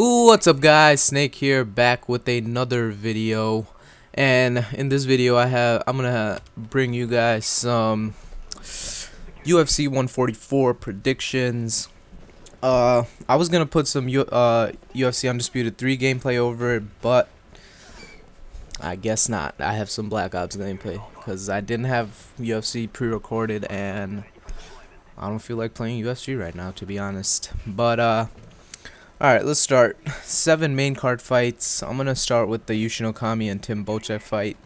Ooh, what's up guys? Snake here, back with another video. And in this video I'm gonna bring you guys some UFC 144 predictions. I was gonna put some UFC Undisputed 3 gameplay over it, but I guess not. I have some Black Ops gameplay because I didn't have UFC pre-recorded and I don't feel like playing UFC right now, to be honest. But alright, let's start. 7 main card fights. I'm gonna start with the Yushin Okami and Tim Bochek fight,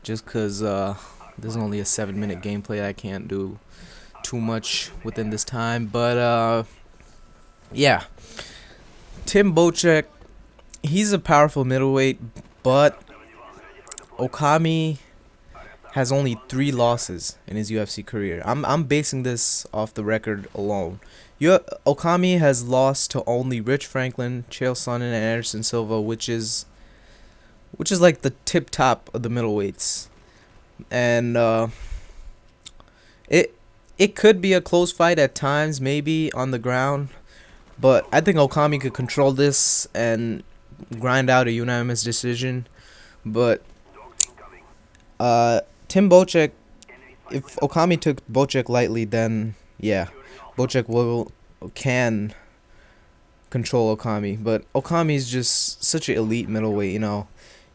just cause there's only a 7-minute gameplay. I can't do too much within this time. But yeah, Tim Bochek, he's a powerful middleweight, but Okami has only 3 losses in his UFC career. I'm basing this off the record alone. Okami has lost to only Rich Franklin, Chael Sonnen, and Anderson Silva, which is like the tip top of the middleweights, and it could be a close fight at times, maybe on the ground, but I think Okami could control this and grind out a unanimous decision. But Tim Bochek, if Okami took Bochek lightly, then yeah, Bochek can control Okami. But Okami is just such an elite middleweight, you know.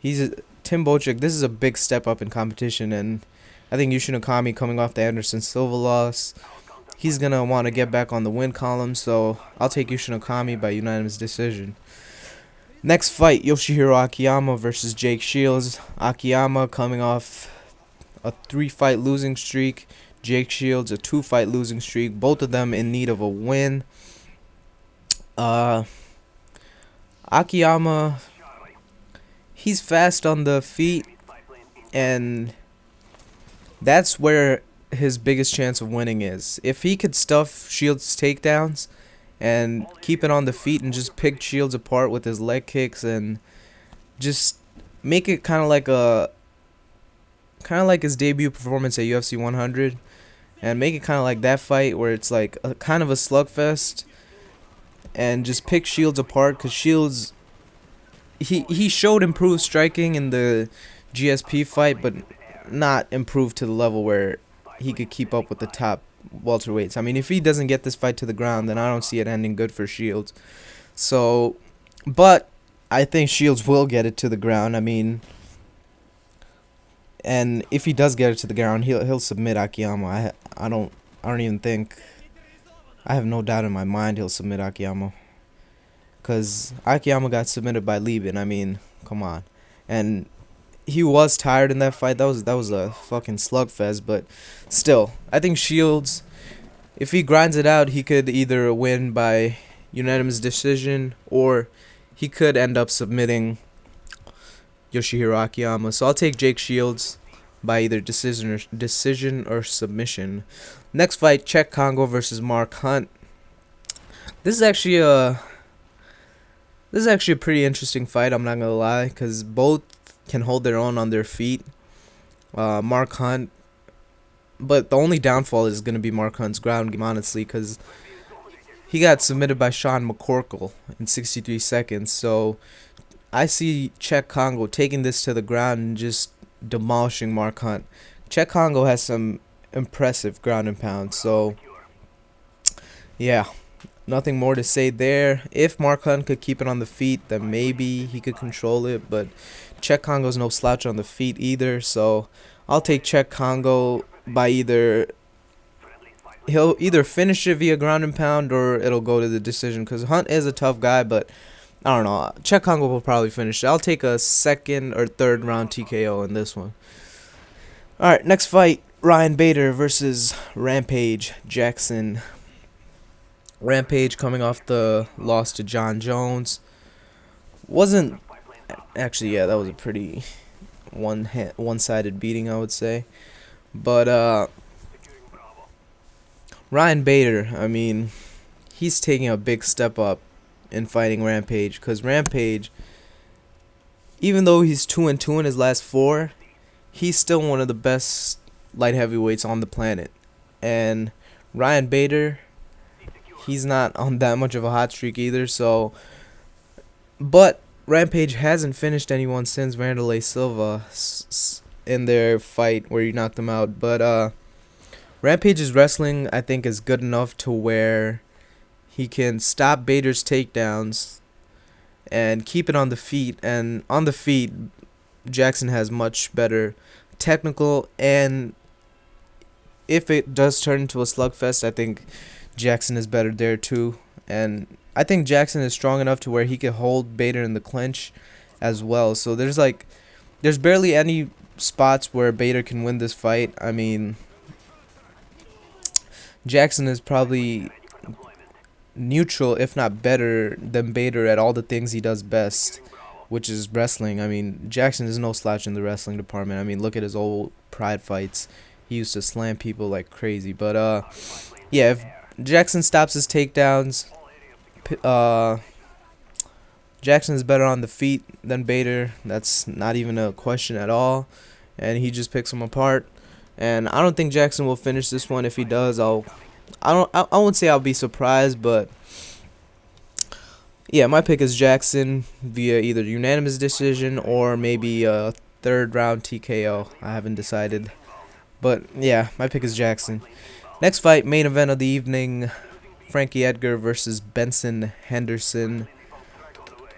Tim Bochek, this is a big step up in competition, and I think Yushin Okami, coming off the Anderson Silva loss, he's gonna want to get back on the win column. So I'll take Yushin Okami by unanimous decision. Next fight, Yoshihiro Akiyama versus Jake Shields. Akiyama coming off a 3-fight losing streak. Jake Shields a 2-fight losing streak. Both of them in need of a win. Akiyama, he's fast on the feet, and that's where his biggest chance of winning is. If he could stuff Shields' takedowns and keep it on the feet and just pick Shields apart with his leg kicks and just make it kind of like his debut performance at UFC 100, and make it kind of like that fight where it's like a kind of a slugfest, and just pick Shields apart, because Shields, he showed improved striking in the GSP fight, but not improved to the level where he could keep up with the top welterweights. I mean, if he doesn't get this fight to the ground, then I don't see it ending good for Shields. So, but I think Shields will get it to the ground. I mean, and if he does get it to the ground, he'll submit Akiyama. I don't even think, I have no doubt in my mind he'll submit Akiyama, because Akiyama got submitted by Lieben. I mean, come on. And he was tired in that fight. That was a fucking slugfest. But still, I think Shields, if he grinds it out, he could either win by unanimous decision, or he could end up submitting Yoshihiro Akiyama. So I'll take Jake Shields by either decision or submission. Next fight, Czech Congo versus Mark Hunt. This is actually a pretty interesting fight, I'm not gonna lie, because both can hold their own on their feet. Mark Hunt, but the only downfall is gonna be Mark Hunt's ground game, honestly, because he got submitted by Sean McCorkle in 63 seconds. So I see Czech Congo taking this to the ground and just demolishing Mark Hunt. Czech Congo has some impressive ground and pound. So yeah, nothing more to say there. If Mark Hunt could keep it on the feet, then maybe he could control it. But Czech Congo's no slouch on the feet either. So I'll take Czech Congo by he'll either finish it via ground and pound, or it'll go to the decision, because Hunt is a tough guy, but I don't know. Czech Congo will probably finish it. I'll take a 2nd or 3rd round TKO in this one. Alright, next fight, Ryan Bader versus Rampage Jackson. Rampage, coming off the loss to John Jones, wasn't actually, yeah, that was a pretty one-sided beating, I would say. But Ryan Bader, I mean, he's taking a big step up in fighting Rampage, because Rampage, even though he's 2-2 in his last 4, he's still one of the best light heavyweights on the planet. And Ryan Bader, he's not on that much of a hot streak either. So But Rampage hasn't finished anyone since Wanderlei Silva in their fight where he knocked him out. But Rampage's wrestling, I think, is good enough to where he can stop Bader's takedowns and keep it on the feet. And on the feet, Jackson has much better technical, and if it does turn into a slugfest, I think Jackson is better there too. And I think Jackson is strong enough to where he can hold Bader in the clinch as well. So there's barely any spots where Bader can win this fight. I mean, Jackson is probably neutral, if not better, than Bader at all the things he does best, which is wrestling. I mean, Jackson is no slouch in the wrestling department. I mean, look at his old Pride fights. He used to slam people like crazy. But yeah, if Jackson stops his takedowns, Jackson is better on the feet than Bader. That's not even a question at all. And he just picks him apart. And I don't think Jackson will finish this one. If he does, I won't say I'll be surprised, but yeah, my pick is Jackson via either unanimous decision or maybe a third round TKO. I haven't decided. But yeah, my pick is Jackson. Next fight, main event of the evening, Frankie Edgar versus Benson Henderson.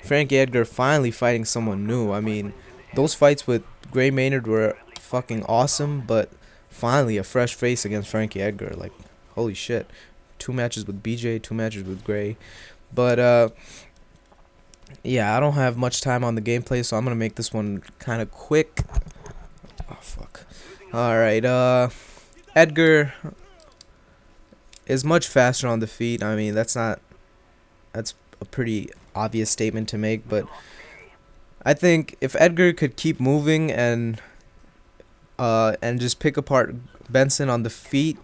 Frankie Edgar finally fighting someone new. I mean, those fights with Gray Maynard were fucking awesome, but finally a fresh face against Frankie Edgar. Like, holy shit. 2 matches with BJ, 2 matches with Gray. But yeah, I don't have much time on the gameplay, so I'm gonna make this one kind of quick. Oh fuck. Alright, Edgar is much faster on the feet. I mean, that's a pretty obvious statement to make, but I think if Edgar could keep moving and just pick apart Benson on the feet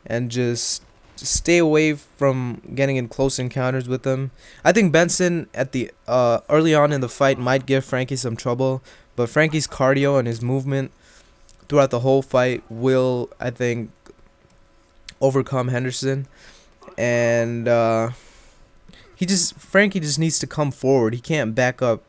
and just stay away from getting in close encounters with him, I think Benson at the early on in the fight might give Frankie some trouble, but Frankie's cardio and his movement throughout the whole fight will, I think, overcome Henderson. And Frankie just needs to come forward. He can't back up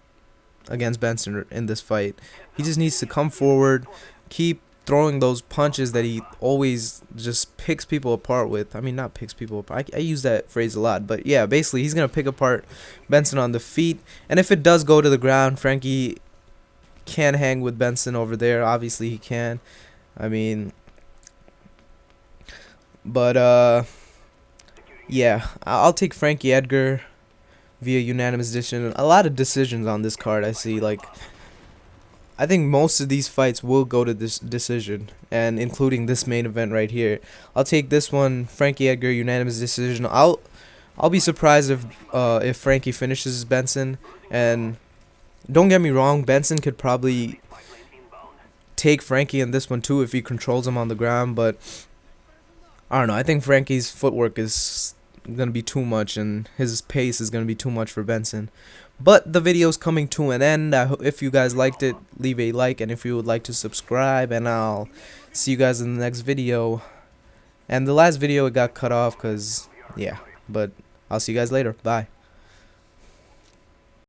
against Benson in this fight. He just needs to come forward, keep throwing those punches that he always just picks people apart with. I mean, not picks people apart. I use that phrase a lot, but yeah, basically he's gonna pick apart Benson on the feet. And if it does go to the ground, Frankie can hang with Benson over there. Obviously he can. I mean, but yeah, I'll take Frankie Edgar via unanimous decision. A lot of decisions on this card. I see, like, I think most of these fights will go to this decision, and including this main event right here. I'll take this one, Frankie Edgar, unanimous decision. I'll be surprised if Frankie finishes Benson. And don't get me wrong, Benson could probably take Frankie in this one too if he controls him on the ground, but I don't know. I think Frankie's footwork is going to be too much, and his pace is going to be too much for Benson. But the video's coming to an end. If you guys liked it, leave a like, and if you would like to subscribe, and I'll see you guys in the next video. And the last video, it got cut off because, yeah, but I'll see you guys later. Bye.